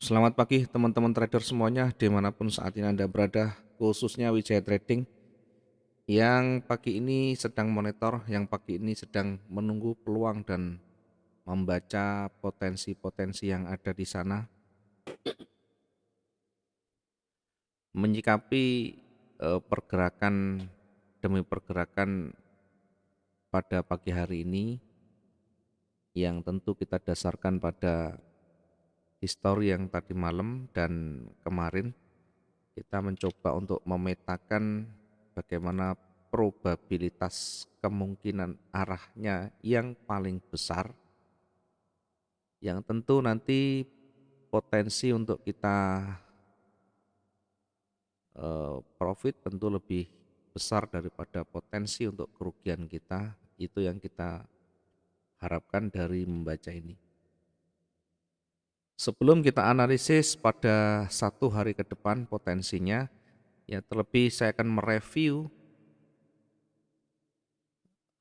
Selamat pagi teman-teman trader semuanya dimanapun saat ini Anda berada, khususnya Wijaya Trading yang pagi ini sedang monitor, yang pagi ini sedang menunggu peluang dan membaca potensi-potensi yang ada di sana, menyikapi pergerakan demi pergerakan pada pagi hari ini yang tentu kita dasarkan pada histori yang tadi malam dan kemarin. Kita mencoba untuk memetakan bagaimana probabilitas kemungkinan arahnya yang paling besar, yang tentu nanti potensi untuk kita profit tentu lebih besar daripada potensi untuk kerugian kita. Itu yang kita harapkan dari membaca ini. Sebelum kita analisis pada satu hari ke depan potensinya, ya terlebih saya akan mereview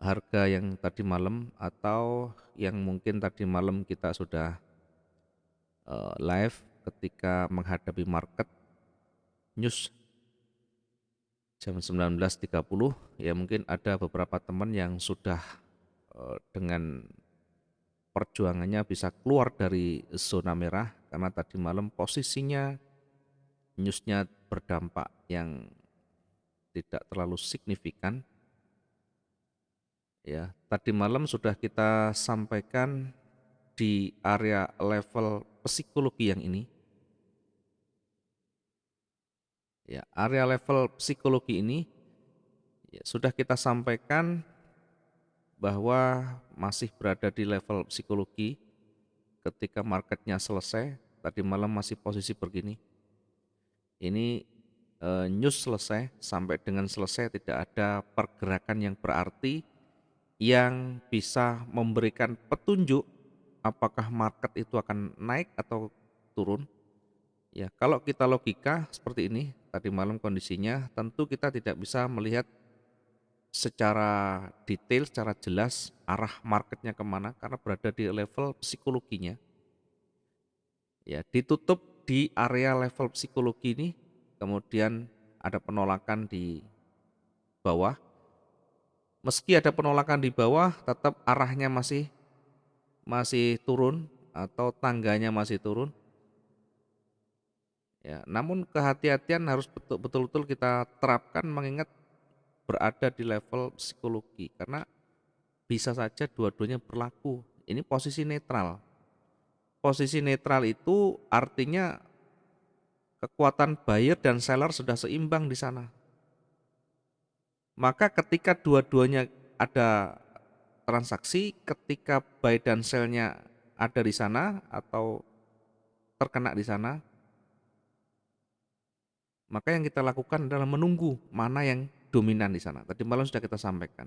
harga yang tadi malam atau yang mungkin tadi malam kita sudah live ketika menghadapi market news jam 19.30, ya mungkin ada beberapa teman yang sudah dengan perjuangannya bisa keluar dari zona merah karena tadi malam posisinya newsnya berdampak yang tidak terlalu signifikan. Ya, tadi malam sudah kita sampaikan di area level psikologi yang ini. Ya, area level psikologi ini ya, sudah kita sampaikan bahwa masih berada di level psikologi ketika marketnya selesai. Tadi malam masih posisi begini. Ini news selesai, sampai dengan selesai tidak ada pergerakan yang berarti yang bisa memberikan petunjuk apakah market itu akan naik atau turun. Ya, kalau kita logika seperti ini, tadi malam kondisinya, tentu kita tidak bisa melihat secara detail, secara jelas arah marketnya kemana karena berada di level psikologinya. Ya, ditutup di area level psikologi ini, kemudian ada penolakan di bawah. Meski ada penolakan di bawah, tetap arahnya masih turun atau tangganya masih turun. Ya, namun kehati-hatian harus betul-betul kita terapkan mengingat berada di level psikologi karena bisa saja dua-duanya berlaku. Ini posisi netral. Posisi netral itu artinya kekuatan buyer dan seller sudah seimbang di sana. Maka ketika dua-duanya ada transaksi, ketika buy dan sell-nya ada di sana atau terkena di sana, maka yang kita lakukan adalah menunggu mana yang dominan di sana. Tadi malam sudah kita sampaikan.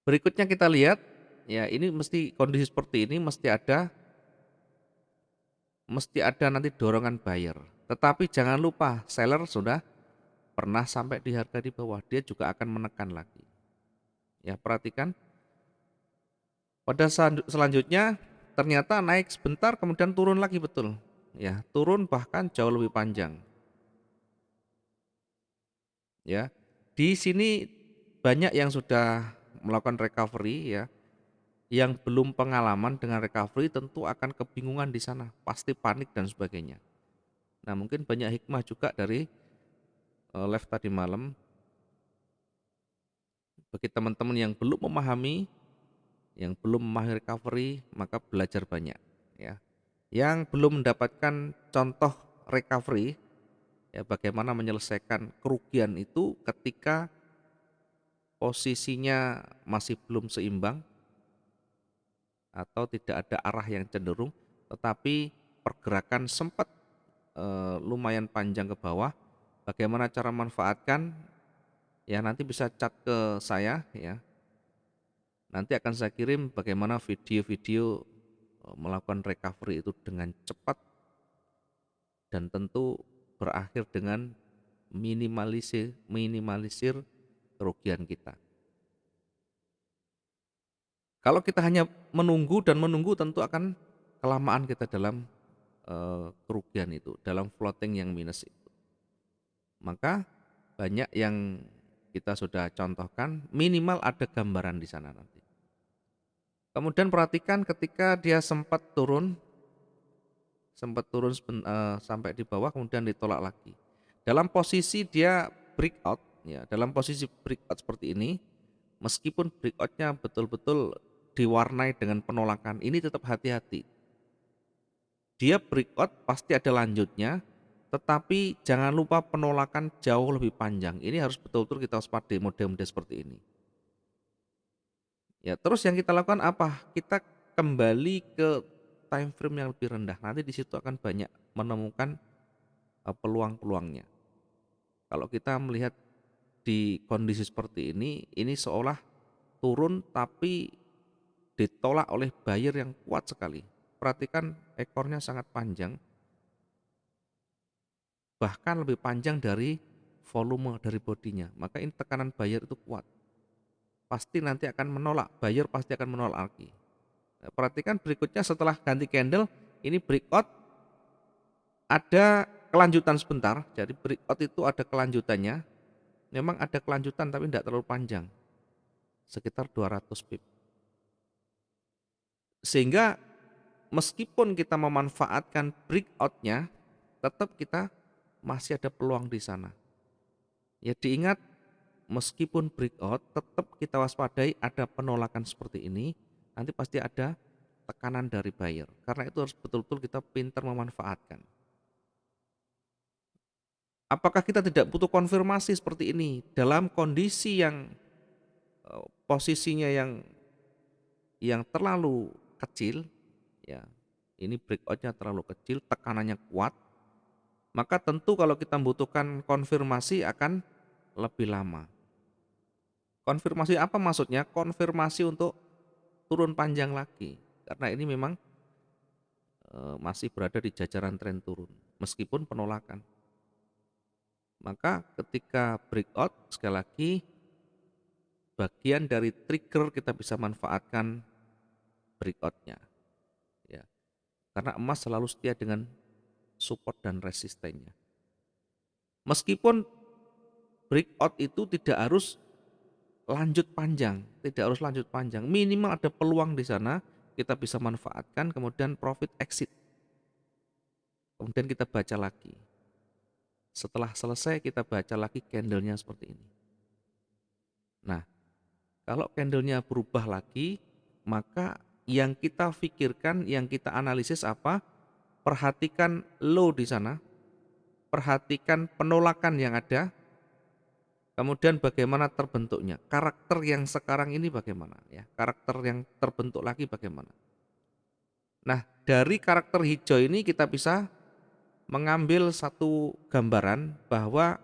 Berikutnya kita lihat, ya ini mesti kondisi seperti ini mesti ada nanti dorongan buyer. Tetapi jangan lupa seller sudah pernah sampai di harga di bawah, dia juga akan menekan lagi. Ya, perhatikan pada selanjutnya ternyata naik sebentar kemudian turun lagi, betul. Ya, turun bahkan jauh lebih panjang. Ya. Di sini banyak yang sudah melakukan recovery ya. Yang belum pengalaman dengan recovery tentu akan kebingungan di sana, pasti panik dan sebagainya. Nah, mungkin banyak hikmah juga dari live tadi malam bagi teman-teman yang belum memahami, yang belum memahami recovery, maka belajar banyak ya. Yang belum mendapatkan contoh recovery, ya bagaimana menyelesaikan kerugian itu ketika posisinya masih belum seimbang atau tidak ada arah yang cenderung, tetapi pergerakan sempat lumayan panjang ke bawah. Bagaimana cara manfaatkan? Ya nanti bisa chat ke saya ya. Nanti akan saya kirim bagaimana video-video melakukan recovery itu dengan cepat dan tentu berakhir dengan minimalisir kerugian kita. Kalau kita hanya menunggu dan menunggu tentu akan kelamaan kita dalam kerugian itu dalam floating yang minus itu. Maka banyak yang kita sudah contohkan, minimal ada gambaran di sana nanti. Kemudian perhatikan ketika dia sempat turun sampai di bawah kemudian ditolak lagi. Dalam posisi dia breakout, ya, dalam posisi breakout seperti ini, meskipun breakoutnya betul-betul diwarnai dengan penolakan, ini tetap hati-hati. Dia breakout pasti ada lanjutnya, tetapi jangan lupa penolakan jauh lebih panjang. Ini harus betul-betul kita waspadai mode-mode seperti ini. Ya, terus yang kita lakukan apa? Kita kembali ke time frame yang lebih rendah. Nanti di situ akan banyak menemukan peluang-peluangnya. Kalau kita melihat di kondisi seperti ini seolah turun tapi ditolak oleh buyer yang kuat sekali. Perhatikan ekornya sangat panjang, bahkan lebih panjang dari volume dari bodinya. Maka ini tekanan buyer itu kuat. Pasti nanti akan menolak, buyer pasti akan menolak lagi. Nah, perhatikan berikutnya setelah ganti candle, ini breakout ada kelanjutan sebentar. Jadi breakout itu ada kelanjutannya. Memang ada kelanjutan tapi tidak terlalu panjang. Sekitar 200 pip. Sehingga meskipun kita memanfaatkan breakout-nya, tetap kita masih ada peluang di sana. Ya diingat, meskipun breakout, tetap kita waspadai ada penolakan seperti ini, nanti pasti ada tekanan dari buyer. Karena itu harus betul-betul kita pintar memanfaatkan. Apakah kita tidak butuh konfirmasi seperti ini dalam kondisi yang posisinya yang terlalu kecil, ya ini breakoutnya terlalu kecil, tekanannya kuat, maka tentu kalau kita membutuhkan konfirmasi akan lebih lama. Konfirmasi apa maksudnya? Konfirmasi untuk turun panjang lagi, karena ini memang masih berada di jajaran tren turun meskipun penolakan. Maka ketika breakout, sekali lagi bagian dari trigger kita bisa manfaatkan breakoutnya, ya, karena emas selalu setia dengan support dan resistennya. Meskipun breakout itu tidak harus lanjut panjang, minimal ada peluang di sana, kita bisa manfaatkan, kemudian profit exit. Kemudian kita baca lagi. Setelah selesai kita baca lagi candlenya seperti ini. Nah, kalau candlenya berubah lagi, maka yang kita pikirkan, yang kita analisis apa? Perhatikan low di sana, perhatikan penolakan yang ada, kemudian bagaimana terbentuknya, karakter yang sekarang ini bagaimana, ya, karakter yang terbentuk lagi bagaimana. Nah, dari karakter hijau ini kita bisa mengambil satu gambaran bahwa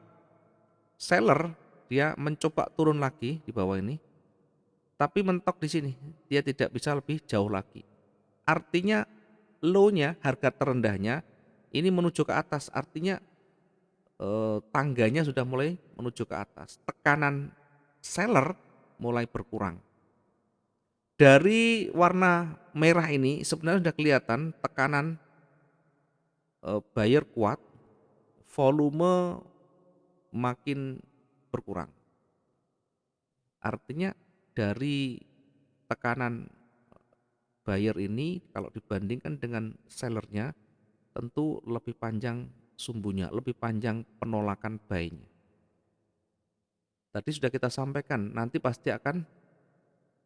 seller dia mencoba turun lagi di bawah ini, tapi mentok di sini, dia tidak bisa lebih jauh lagi. Artinya low-nya, harga terendahnya ini menuju ke atas, artinya tangganya sudah mulai menuju ke atas. Tekanan seller mulai berkurang. Dari warna merah ini sebenarnya sudah kelihatan tekanan buyer kuat, volume makin berkurang. Artinya dari tekanan buyer ini kalau dibandingkan dengan sellernya tentu lebih panjang sumbunya, lebih panjang penolakan buy-nya. Tadi sudah kita sampaikan, nanti pasti akan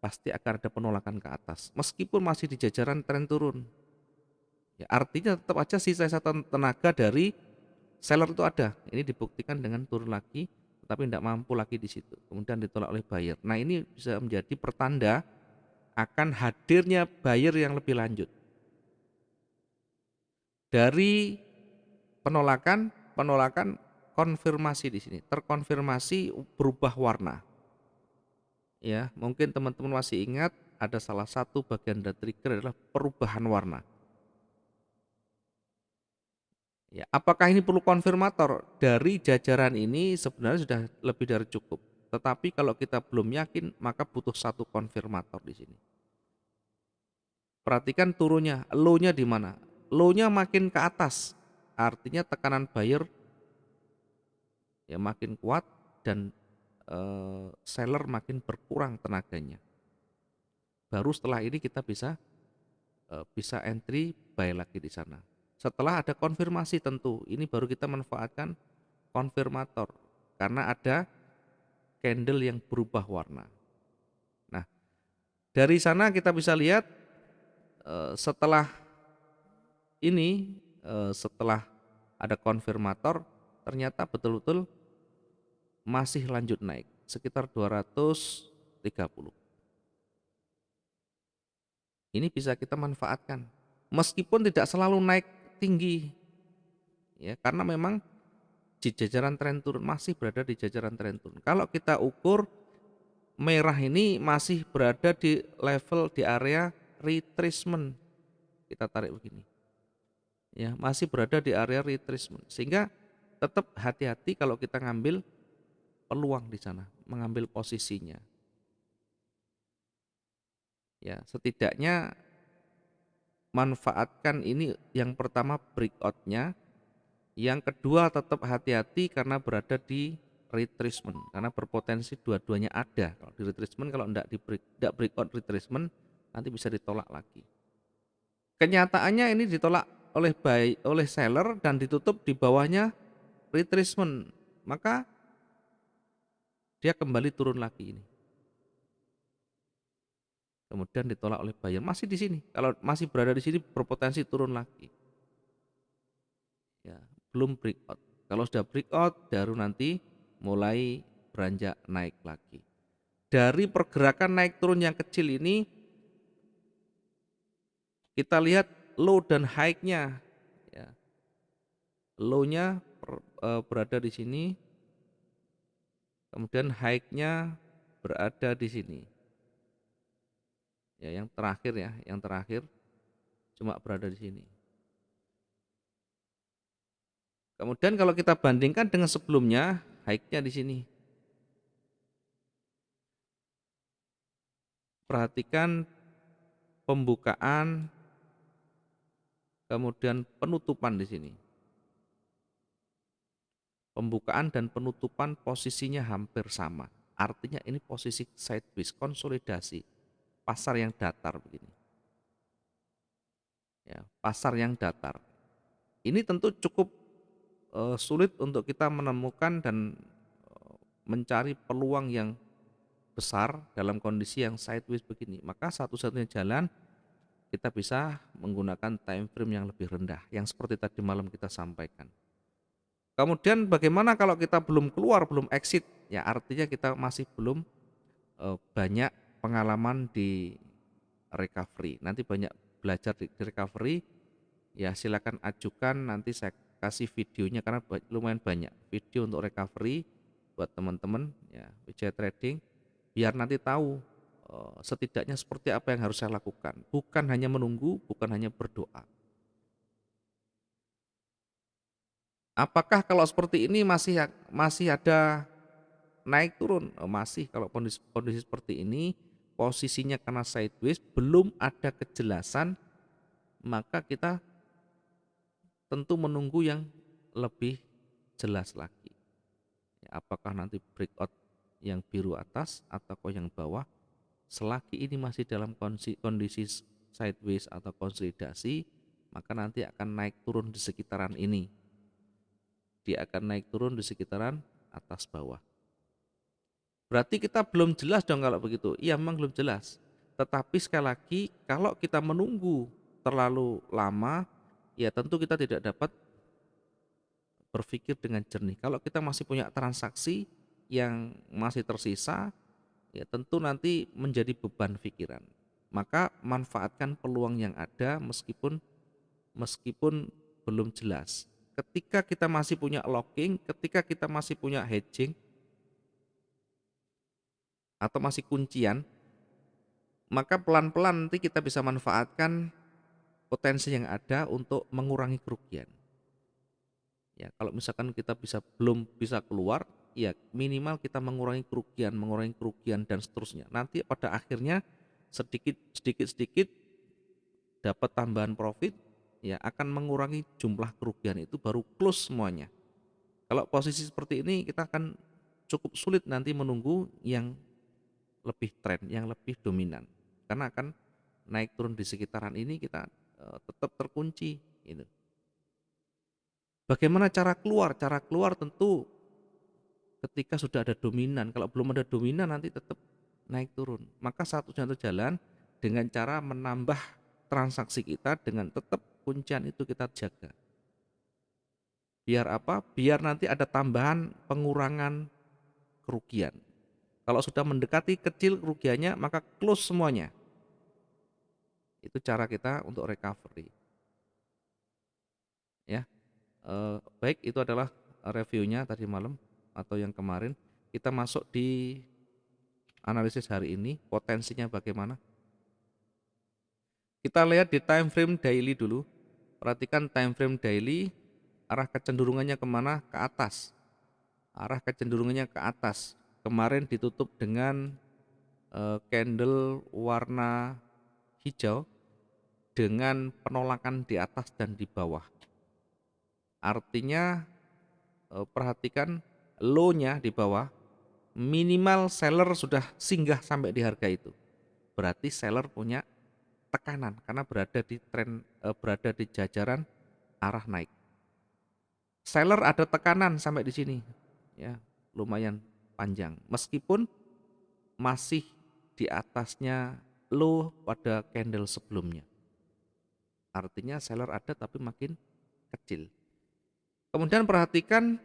ada penolakan ke atas meskipun masih di jajaran tren turun. Ya, artinya tetap aja sisa tenaga dari seller itu ada. Ini dibuktikan dengan turun lagi tetapi tidak mampu lagi di situ. Kemudian ditolak oleh buyer. Nah, ini bisa menjadi pertanda akan hadirnya buyer yang lebih lanjut. Dari penolakan konfirmasi di sini, terkonfirmasi berubah warna. Ya, mungkin teman-teman masih ingat ada salah satu bagian dari trigger adalah perubahan warna. Ya, apakah ini perlu konfirmator? Dari jajaran ini sebenarnya sudah lebih dari cukup. Tetapi kalau kita belum yakin, maka butuh satu konfirmator di sini. Perhatikan turunnya, low-nya di mana? low-nya makin ke atas, artinya tekanan buyer ya makin kuat dan seller makin berkurang tenaganya. Baru setelah ini kita bisa entry buy lagi di sana. Setelah ada konfirmasi tentu, ini baru kita manfaatkan konfirmator karena ada candle yang berubah warna. Nah, dari sana kita bisa lihat setelah ini, setelah ada konfirmator, ternyata betul-betul masih lanjut naik sekitar 230. Ini bisa kita manfaatkan meskipun tidak selalu naik tinggi ya, karena memang di jajaran tren turun, masih berada di jajaran tren turun. Kalau kita ukur merah ini masih berada di level di area retracement. Kita tarik begini. Ya, masih berada di area retracement. Sehingga tetap hati-hati kalau kita ngambil peluang di sana, mengambil posisinya. Ya, setidaknya manfaatkan ini yang pertama breakout-nya, yang kedua tetap hati-hati karena berada di retracement karena berpotensi dua-duanya ada. Kalau di retracement, kalau tidak breakout retracement nanti bisa ditolak lagi. Kenyataannya ini ditolak oleh seller dan ditutup di bawahnya retracement, maka dia kembali turun lagi ini. Kemudian ditolak oleh buyer, masih di sini. Kalau masih berada di sini berpotensi turun lagi. Ya, belum breakout. Kalau sudah breakout baru nanti mulai beranjak naik lagi. Dari pergerakan naik turun yang kecil ini kita lihat low dan high-nya ya. Low-nya berada di sini, kemudian high-nya berada di sini. Ya, yang terakhir cuma berada di sini. Kemudian kalau kita bandingkan dengan sebelumnya, high-nya di sini. Perhatikan pembukaan, kemudian penutupan di sini. Pembukaan dan penutupan posisinya hampir sama. Artinya ini posisi sideways, konsolidasi, pasar yang datar begini. Ya, pasar yang datar. Ini tentu cukup sulit untuk kita menemukan dan mencari peluang yang besar dalam kondisi yang sideways begini. Maka satu-satunya jalan kita bisa menggunakan time frame yang lebih rendah, yang seperti tadi malam kita sampaikan. Kemudian bagaimana kalau kita belum keluar, belum exit? Ya artinya kita masih belum banyak pengalaman di recovery. Nanti banyak belajar di recovery, ya silakan ajukan, nanti saya kasih videonya karena lumayan banyak video untuk recovery buat teman-teman ya Wijaya Trading, biar nanti tahu setidaknya seperti apa yang harus saya lakukan. Bukan hanya menunggu, bukan hanya berdoa. Apakah kalau seperti ini masih ada naik turun? Masih. Kalau kondisi seperti ini posisinya karena sideways belum ada kejelasan, maka kita tentu menunggu yang lebih jelas lagi. Apakah nanti breakout yang biru atas atau yang bawah? Selagi ini masih dalam kondisi sideways atau konsolidasi, maka nanti akan naik turun di sekitaran ini. Dia akan naik turun di sekitaran atas bawah. Berarti kita belum jelas dong kalau begitu. Iya memang belum jelas. Tetapi sekali lagi kalau kita menunggu terlalu lama, ya tentu kita tidak dapat berpikir dengan jernih. Kalau kita masih punya transaksi yang masih tersisa, ya tentu nanti menjadi beban pikiran. Maka manfaatkan peluang yang ada meskipun belum jelas. Ketika kita masih punya locking, ketika kita masih punya hedging atau masih kuncian, maka pelan-pelan nanti kita bisa manfaatkan potensi yang ada untuk mengurangi kerugian. Ya, kalau misalkan kita belum bisa keluar, ya minimal kita mengurangi kerugian dan seterusnya. Nanti pada akhirnya sedikit dapat tambahan profit, ya akan mengurangi jumlah kerugian itu baru close semuanya. Kalau posisi seperti ini kita akan cukup sulit nanti menunggu yang lebih tren, yang lebih dominan. Karena akan naik turun di sekitaran ini kita tetap terkunci gitu. Bagaimana cara keluar? Cara keluar tentu ketika sudah ada dominan. Kalau belum ada dominan nanti tetap naik turun. Maka satu-satunya jalan dengan cara menambah transaksi kita dengan tetap kuncian itu kita jaga. Biar apa? Biar nanti ada tambahan pengurangan kerugian. Kalau sudah mendekati kecil kerugiannya maka close semuanya. Itu cara kita untuk recovery. Ya, baik itu adalah reviewnya tadi malam atau yang kemarin. Kita masuk di analisis hari ini, potensinya bagaimana? Kita lihat di time frame daily dulu. Perhatikan time frame daily, arah kecenderungannya kemana? Ke atas. Arah kecenderungannya ke atas. Kemarin ditutup dengan candle warna hijau dengan penolakan di atas dan di bawah. Artinya perhatikan low-nya di bawah, minimal seller sudah singgah sampai di harga itu. Berarti seller punya tekanan karena berada di jajaran arah naik. Seller ada tekanan sampai di sini. Ya, lumayan panjang. Meskipun masih di atasnya low pada candle sebelumnya. Artinya seller ada tapi makin kecil. Kemudian perhatikan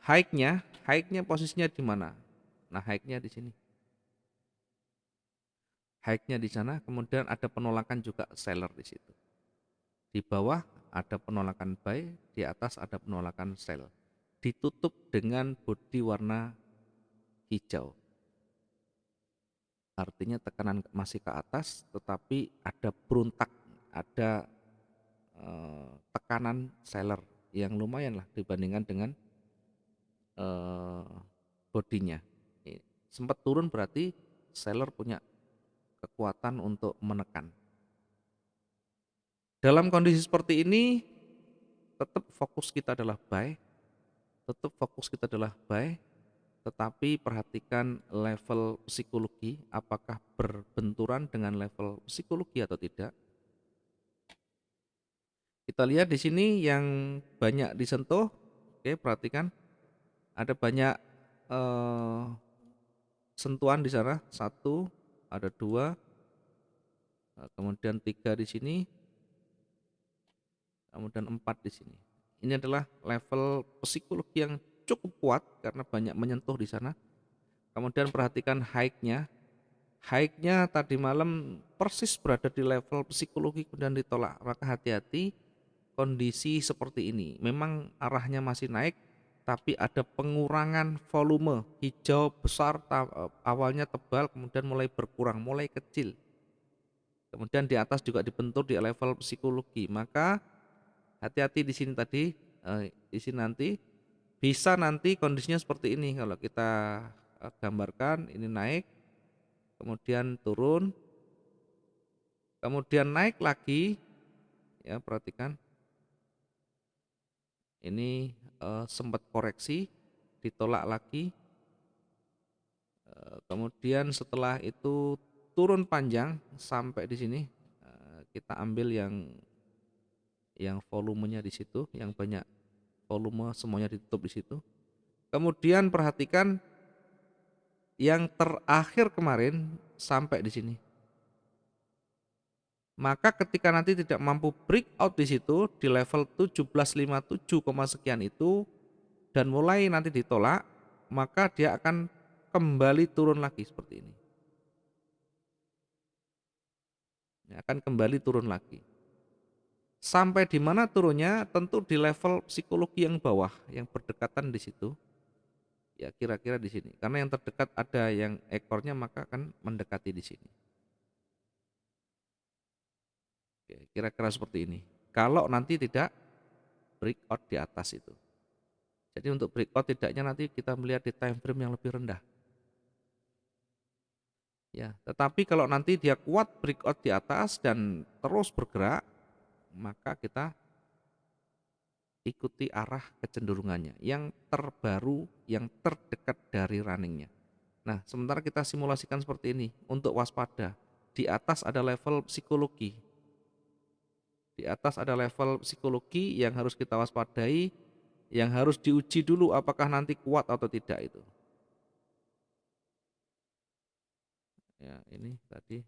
high-nya posisinya di mana? Nah, high-nya di sini. High-nya di sana, kemudian ada penolakan juga seller di situ. Di bawah ada penolakan buy, di atas ada penolakan sell. Ditutup dengan body warna hijau. Artinya tekanan masih ke atas, tetapi ada beruntak, ada tekanan seller yang lumayan lah dibandingkan dengan bodinya. Sempat turun berarti seller punya kekuatan untuk menekan. Dalam kondisi seperti ini, tetap fokus kita adalah buy, tetapi perhatikan level psikologi, apakah berbenturan dengan level psikologi atau tidak. Kita lihat di sini yang banyak disentuh, oke, perhatikan ada banyak sentuhan di sana, satu, ada dua, kemudian tiga di sini, kemudian 4 di sini. Ini adalah level psikologi yang cukup kuat karena banyak menyentuh di sana. Kemudian perhatikan high-nya. High-nya tadi malam persis berada di level psikologi kemudian ditolak. Maka hati-hati kondisi seperti ini. Memang arahnya masih naik tapi ada pengurangan volume. Hijau besar awalnya tebal kemudian mulai berkurang, mulai kecil. Kemudian di atas juga dibentur di level psikologi. Maka hati-hati di sini tadi, di sini nanti bisa nanti kondisinya seperti ini kalau kita gambarkan ini naik, kemudian turun, kemudian naik lagi, ya perhatikan ini sempat koreksi, ditolak lagi, kemudian setelah itu turun panjang sampai di sini, kita ambil yang volumenya di situ, yang banyak volume semuanya ditutup di situ. Kemudian perhatikan yang terakhir kemarin sampai di sini. Maka ketika nanti tidak mampu breakout di situ di level 1757, sekian itu dan mulai nanti ditolak, maka dia akan kembali turun lagi seperti ini. Akan kembali turun lagi. Sampai di mana turunnya? Tentu di level psikologi yang bawah, yang berdekatan di situ. Ya kira-kira di sini. Karena yang terdekat ada yang ekornya maka akan mendekati di sini. Kira-kira seperti ini. Kalau nanti tidak breakout di atas itu. Jadi untuk breakout tidaknya nanti kita melihat di time frame yang lebih rendah. Ya, tetapi kalau nanti dia kuat breakout di atas dan terus bergerak, maka kita ikuti arah kecenderungannya yang terbaru, yang terdekat dari runningnya. Nah, sementara kita simulasikan seperti ini untuk waspada. Di atas ada level psikologi. Di atas ada level psikologi yang harus kita waspadai, yang harus diuji dulu apakah nanti kuat atau tidak itu. Ya, ini tadi.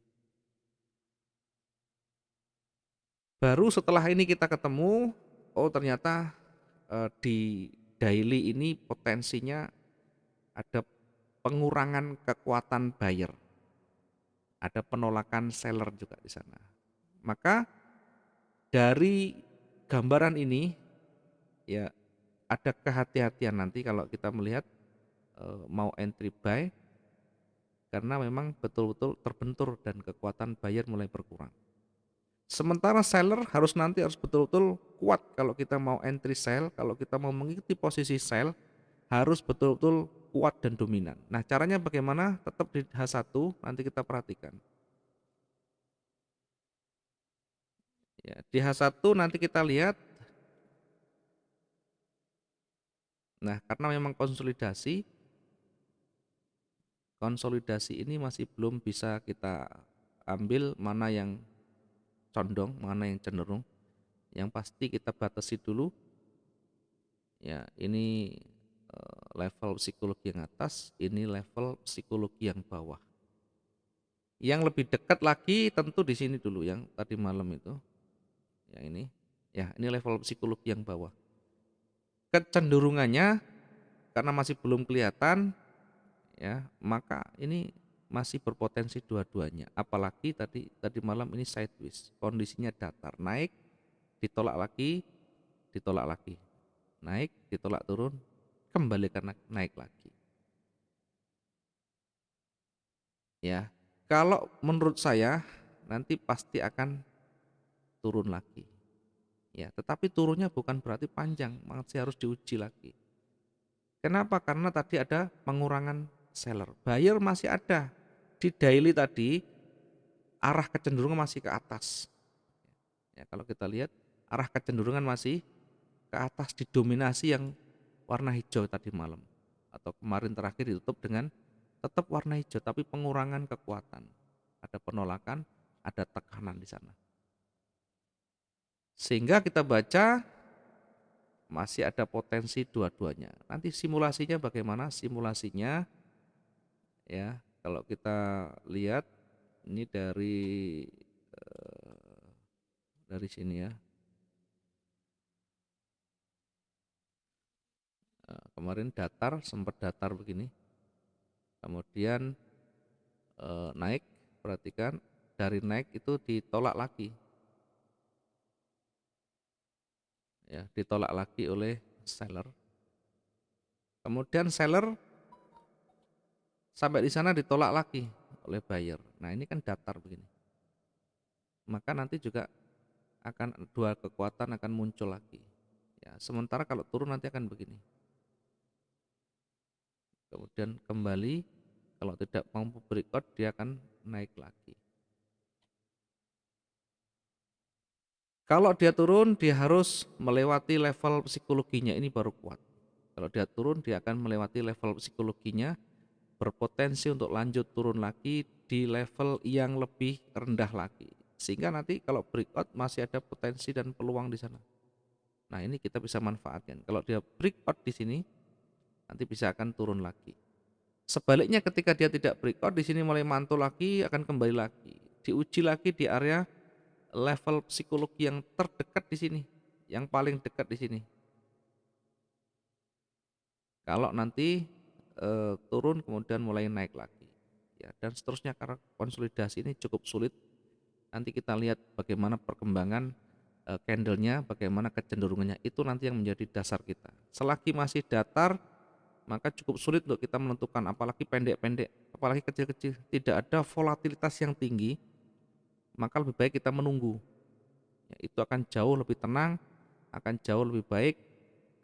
Baru setelah ini kita ketemu, oh ternyata di daily ini potensinya ada pengurangan kekuatan buyer, ada penolakan seller juga di sana. Maka dari gambaran ini ya ada kehati-hatian nanti kalau kita melihat mau entry buy karena memang betul-betul terbentur dan kekuatan buyer mulai berkurang. Sementara seller harus betul-betul kuat kalau kita mau entry sell, kalau kita mau mengikuti posisi sell harus betul-betul kuat dan dominan. Nah, caranya bagaimana? Tetap di H1 nanti kita perhatikan. Ya, di H1 nanti kita lihat. Nah, karena memang konsolidasi ini masih belum bisa kita ambil mana yang condong, mana yang cenderung. Yang pasti kita batasi dulu. Ya, ini level psikologi yang atas, ini level psikologi yang bawah. Yang lebih dekat lagi tentu di sini dulu yang tadi malam itu. Yang ini. Ya, ini level psikologi yang bawah. Kecenderungannya karena masih belum kelihatan ya, maka ini masih berpotensi dua-duanya. Apalagi tadi malam ini sideways, kondisinya datar, naik, ditolak lagi, naik, ditolak turun, kembali karena naik lagi. Ya, kalau menurut saya nanti pasti akan turun lagi. Ya, tetapi turunnya bukan berarti panjang, masih harus diuji lagi. Kenapa? Karena tadi ada pengurangan seller. Buyer masih ada. Di daily tadi arah kecenderungan masih ke atas. Ya, kalau kita lihat arah kecenderungan masih ke atas didominasi yang warna hijau tadi malam. Atau kemarin terakhir ditutup dengan tetap warna hijau tapi pengurangan kekuatan. Ada penolakan, ada tekanan di sana. Sehingga kita baca masih ada potensi dua-duanya. Nanti simulasinya bagaimana? Simulasinya ya, kalau kita lihat ini dari sini ya. Kemarin sempat datar begini. Kemudian naik, perhatikan dari naik itu ditolak lagi. Ya, ditolak lagi oleh seller. Kemudian seller sampai di sana ditolak lagi oleh buyer. Nah, ini kan datar begini. Maka nanti juga akan dua kekuatan akan muncul lagi. Ya, sementara kalau turun nanti akan begini. Kemudian kembali, kalau tidak mampu breakout dia akan naik lagi. Kalau dia turun dia harus melewati level psikologinya, ini baru kuat. Kalau dia turun dia akan melewati level psikologinya, berpotensi untuk lanjut turun lagi di level yang lebih rendah lagi. Sehingga nanti kalau breakout masih ada potensi dan peluang di sana. Nah, ini kita bisa manfaatkan. Kalau dia breakout di sini nanti bisa akan turun lagi. Sebaliknya ketika dia tidak breakout di sini mulai mantul lagi, akan kembali lagi. Diuji lagi di area level psikologi yang terdekat di sini, yang paling dekat di sini. Kalau nanti turun kemudian mulai naik lagi. Ya, dan seterusnya karena konsolidasi ini cukup sulit. Nanti kita lihat bagaimana perkembangan candlenya, bagaimana kecenderungannya, itu nanti yang menjadi dasar kita. Selagi masih datar, maka cukup sulit untuk kita menentukan, apalagi pendek-pendek, apalagi kecil-kecil, tidak ada volatilitas yang tinggi, maka lebih baik kita menunggu. Ya, itu akan jauh lebih tenang, akan jauh lebih baik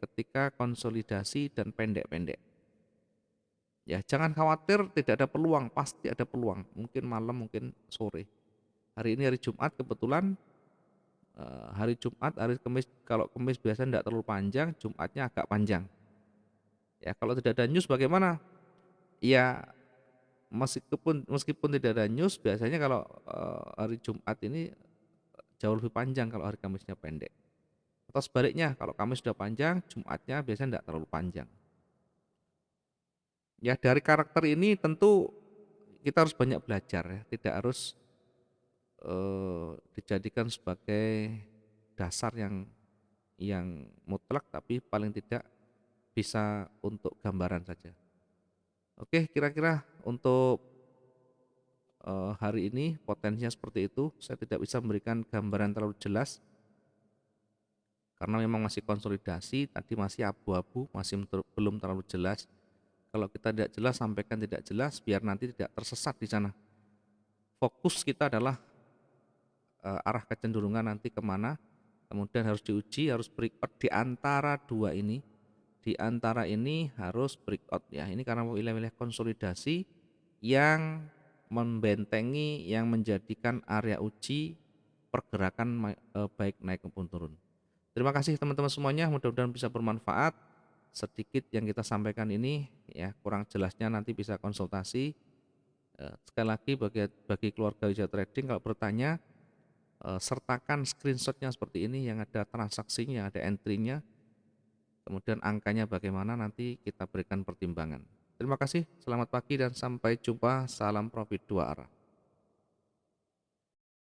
ketika konsolidasi dan pendek-pendek. Ya, jangan khawatir tidak ada peluang, pasti ada peluang. Mungkin malam, mungkin sore. Hari ini hari Jumat kebetulan Hari Jumat, hari Kamis, kalau Kamis biasanya tidak terlalu panjang, Jumatnya agak panjang. Ya, kalau tidak ada news bagaimana? Ya, meskipun meskipun tidak ada news, biasanya kalau hari Jumat ini jauh lebih panjang kalau hari Kamisnya pendek. Atau sebaliknya, kalau Kamis sudah panjang, Jumatnya biasanya tidak terlalu panjang. Ya, dari karakter ini tentu kita harus banyak belajar ya, tidak harus dijadikan sebagai dasar yang mutlak, tapi paling tidak bisa untuk gambaran saja. Oke, kira-kira untuk hari ini potensinya seperti itu. Saya tidak bisa memberikan gambaran terlalu jelas karena memang masih konsolidasi, tadi masih abu-abu, masih belum terlalu jelas. Kalau kita tidak jelas, sampaikan tidak jelas biar nanti tidak tersesat di sana. Fokus kita adalah arah kecenderungan nanti kemana, kemudian harus diuji, harus breakout di antara dua ini. Di antara ini harus breakout ya. Ini karena wilayah-wilayah konsolidasi yang membentengi, yang menjadikan area uji pergerakan baik naik maupun turun. Terima kasih teman-teman semuanya, mudah-mudahan bisa bermanfaat. Sedikit yang kita sampaikan ini ya, kurang jelasnya nanti bisa konsultasi. Sekali lagi bagi keluarga Wijaya Trading kalau bertanya, sertakan screenshotnya seperti ini yang ada transaksinya, ada entry-nya, kemudian angkanya bagaimana nanti kita berikan pertimbangan. Terima kasih, selamat pagi dan sampai jumpa. Salam profit dua arah.